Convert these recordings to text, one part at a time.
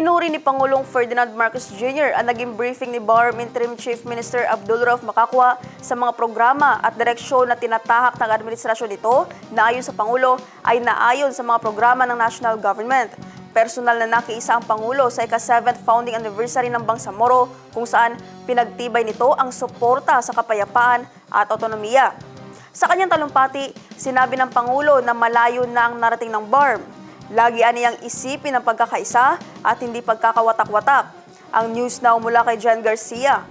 Pinuri ni Pangulong Ferdinand Marcos Jr. ang naging briefing ni BARM Interim Chief Minister Abdul Rauf Makakwa sa mga programa at direksyon na tinatahak ng administrasyon nito na ayon sa Pangulo ay naayon sa mga programa ng national government. Personal na nakiisa ang Pangulo sa ika-7th founding anniversary ng Bangsamoro kung saan pinagtibay nito ang suporta sa kapayapaan at otonomiya. Sa kanyang talumpati, sinabi ng Pangulo na malayo na ang narating ng BARM. Lagian niyang isipin ang pagkakaisa at hindi pagkakawatak-watak. Ang News Now mula kay Jen Garcia.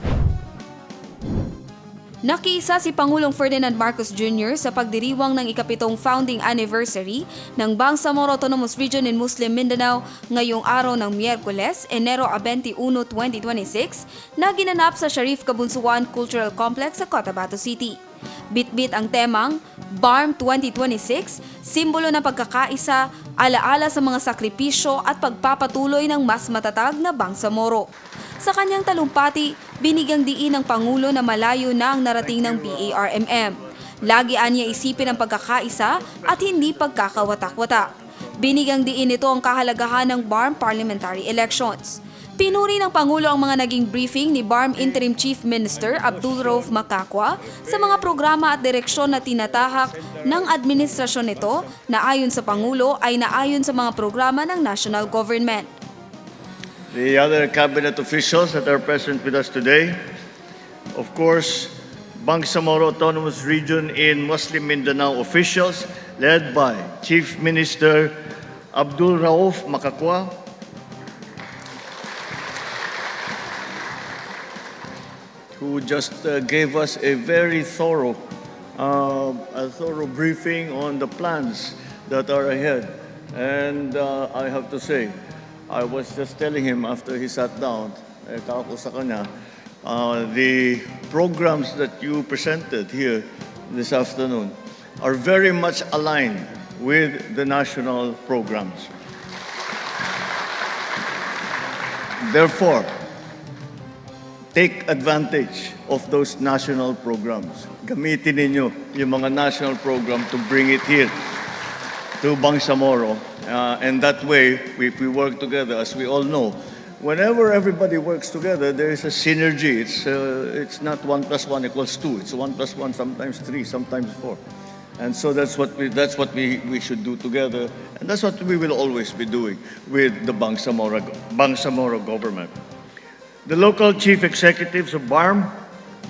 Nakiisa si Pangulong Ferdinand Marcos Jr. sa pagdiriwang ng ika-7th founding anniversary ng Bangsamoro Autonomous Region in Muslim Mindanao ngayong araw ng Miyerkules, Enero 21, 2026 na ginanap sa Sharif Kabunsuan Cultural Complex sa Cotabato City. Bitbit ang temang BARM 2026, simbolo ng pagkakaisa, alaala sa mga sakripisyo at pagpapatuloy ng mas matatag na Bangsamoro. Sa kanyang talumpati, binigyang diin ng Pangulo na malayo na ang narating ng BARMM. Lagian niya isipin ang pagkakaisa at hindi pagkakawatak-watak. Binigyang diin nito ang kahalagahan ng BARM parliamentary elections. Pinuri ng Pangulo ang mga naging briefing ni BARM Interim Chief Minister Abdul Rauf Makakwa sa mga programa at direksyon na tinatahak ng administrasyon nito na ayon sa Pangulo ay naayon sa mga programa ng national government. The other cabinet officials that are present with us today, of course, Bangsamoro Autonomous Region in Muslim Mindanao officials led by Chief Minister Abdul Rauf Makakwa, who just gave us a very thorough briefing on the plans that are ahead. And I have to say, I was just telling him after he sat down, kako sa kanya, the programs that you presented here this afternoon are very much aligned with the national programs. Therefore, take advantage of those national programs. Gamitin ninyo yung mga national program to bring it here to Bangsamoro. And that way, if we work together, as we all know, whenever everybody works together, there is a synergy. It's not 1 + 1 = 2. It's 1 + 1, sometimes 3, sometimes 4. And so that's what we should do together. And that's what we will always be doing with the Bangsamoro government. The local chief executives of BARM,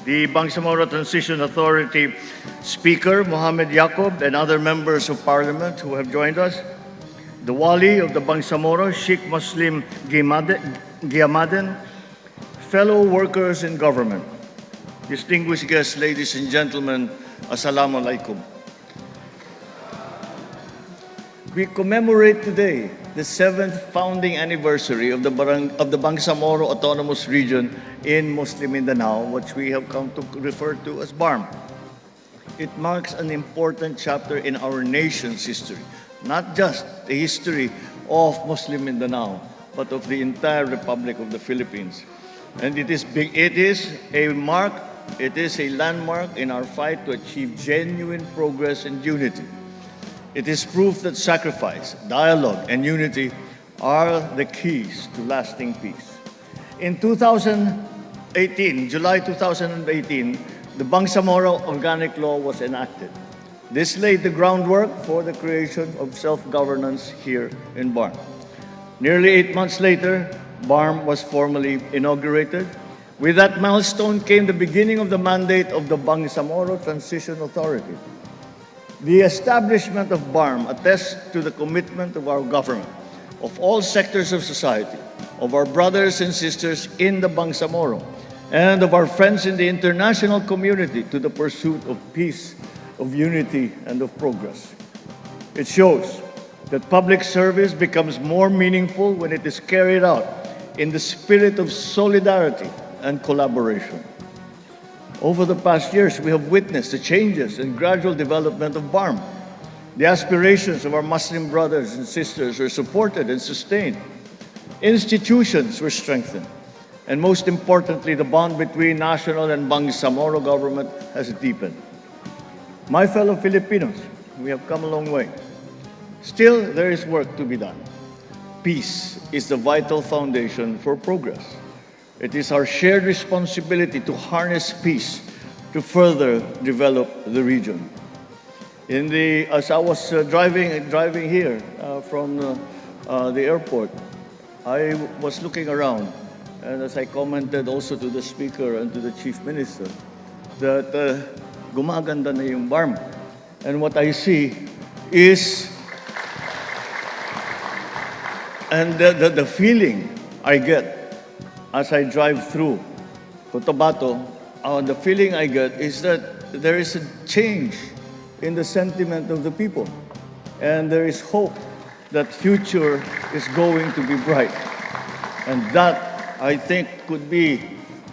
the Bangsamoro Transition Authority Speaker Mohammed Yaqub, and other members of parliament who have joined us, the Wali of the Bangsamoro, Sheikh Muslim Giamaden, fellow workers in government, distinguished guests, ladies and gentlemen, Assalamu alaikum. We commemorate today the 7th founding anniversary of the Bangsamoro Autonomous Region in Muslim Mindanao, which we have come to refer to as BARM. It marks an important chapter in our nation's history, not just the history of Muslim Mindanao, but of the entire Republic of the Philippines. And it is a landmark in our fight to achieve genuine progress and unity. It is proof that sacrifice, dialogue, and unity are the keys to lasting peace. In July 2018, the Bangsamoro Organic Law was enacted. This laid the groundwork for the creation of self-governance here in BARM. Nearly 8 months later, BARM was formally inaugurated. With that milestone came the beginning of the mandate of the Bangsamoro Transition Authority. The establishment of BARM attests to the commitment of our government, of all sectors of society, of our brothers and sisters in the Bangsamoro, and of our friends in the international community to the pursuit of peace, of unity, and of progress. It shows that public service becomes more meaningful when it is carried out in the spirit of solidarity and collaboration. Over the past years, we have witnessed the changes and gradual development of BARM. The aspirations of our Muslim brothers and sisters were supported and sustained. Institutions were strengthened. And most importantly, the bond between national and Bangsamoro government has deepened. My fellow Filipinos, we have come a long way. Still, there is work to be done. peace is the vital foundation for progress. It is our shared responsibility to harness peace to further develop the region. As I was driving here from the airport, I was looking around, and as I commented also to the Speaker and to the Chief Minister, that gumaganda na yung BARM. And what I see is, and the feeling I get as I drive through Cotabato, the feeling I get is that there is a change in the sentiment of the people. And there is hope that future is going to be bright. And that, I think, could be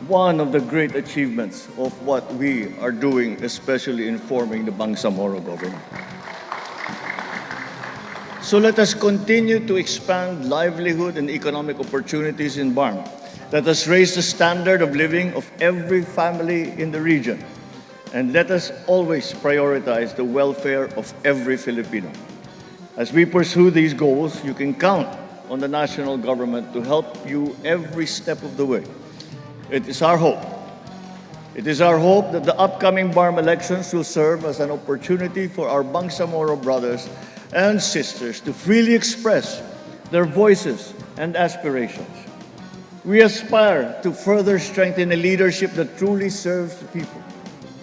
one of the great achievements of what we are doing, especially in forming the Bangsamoro government. So let us continue to expand livelihood and economic opportunities in BARM. Let us raise the standard of living of every family in the region. And let us always prioritize the welfare of every Filipino. As we pursue these goals, you can count on the national government to help you every step of the way. It is our hope. It is our hope that the upcoming BARM elections will serve as an opportunity for our Bangsamoro brothers and sisters to freely express their voices and aspirations. We aspire to further strengthen a leadership that truly serves the people,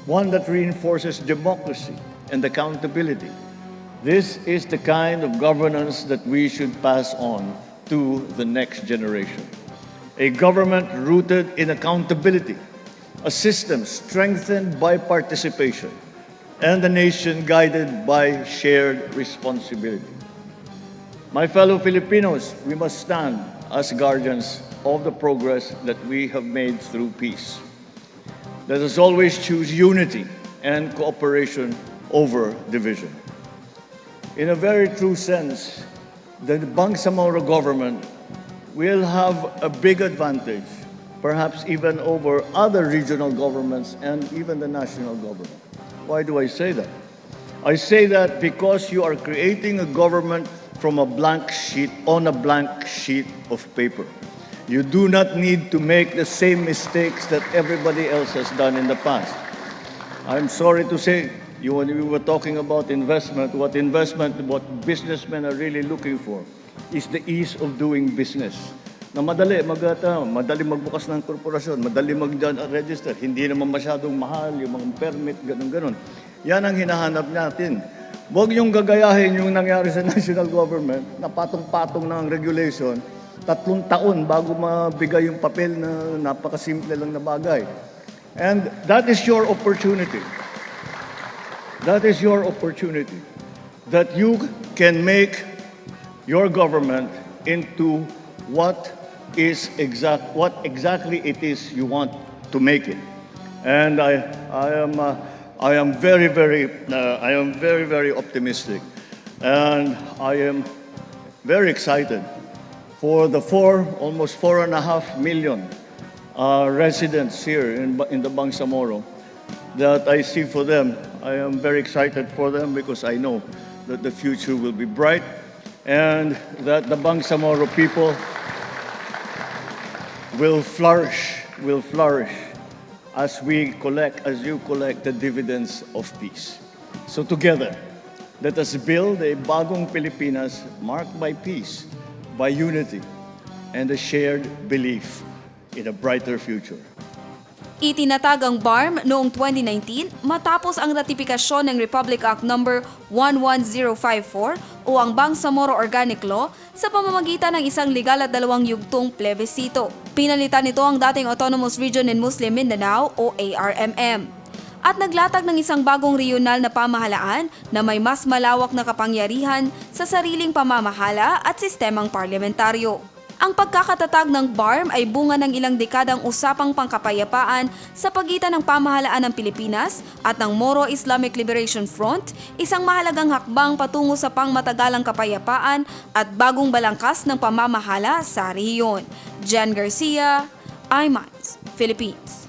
one that reinforces democracy and accountability. This is the kind of governance that we should pass on to the next generation. A government rooted in accountability, a system strengthened by participation, and a nation guided by shared responsibility. My fellow Filipinos, we must stand as guardians of the progress that we have made through peace. Let us always choose unity and cooperation over division. In a very true sense, the Bangsamoro government will have a big advantage, perhaps even over other regional governments and even the national government. Why do I say that? I say that because you are creating a government from a blank sheet, on a blank sheet of paper. You do not need to make the same mistakes that everybody else has done in the past. I'm sorry to say, when we were talking about investment, what businessmen are really looking for is the ease of doing business. Na madali magbukas ng korporasyon, madali mag-register, hindi naman masyadong mahal yung mga permit, ganun-ganun. Yan ang hinahanap natin. Huwag yung gagayahin yung nangyari sa national government na patong-patong ng regulation, 3 taon bago mabigay yung papel na napakasimple lang na bagay. And that is your opportunity. That is your opportunity. That you can make your government into what exactly it is you want to make it. And I am very, very optimistic. And I am very excited for the almost 4.5 million residents here in the Bangsamoro that I see for them. I am very excited for them because I know that the future will be bright and that the Bangsamoro people will flourish as you collect the dividends of peace. So together, let us build a bagong Pilipinas marked by peace, by unity, and a shared belief in a brighter future. Itinatag ang BARM noong 2019 matapos ang ratifikasyon ng Republic Act No. 11054 o ang Bangsamoro Organic Law sa pamamagitan ng isang legal at 2 yugtong plebisito. Pinalitan nito ang dating Autonomous Region in Muslim Mindanao o ARMM. At naglatag ng isang bagong regional na pamahalaan na may mas malawak na kapangyarihan sa sariling pamamahala at sistemang parlamentaryo. Ang pagkakatatag ng BARM ay bunga ng ilang dekadang usapang pangkapayapaan sa pagitan ng pamahalaan ng Pilipinas at ng Moro Islamic Liberation Front, isang mahalagang hakbang patungo sa pangmatagalang kapayapaan at bagong balangkas ng pamamahala sa rehiyon. Jan Garcia, iMinds, Philippines.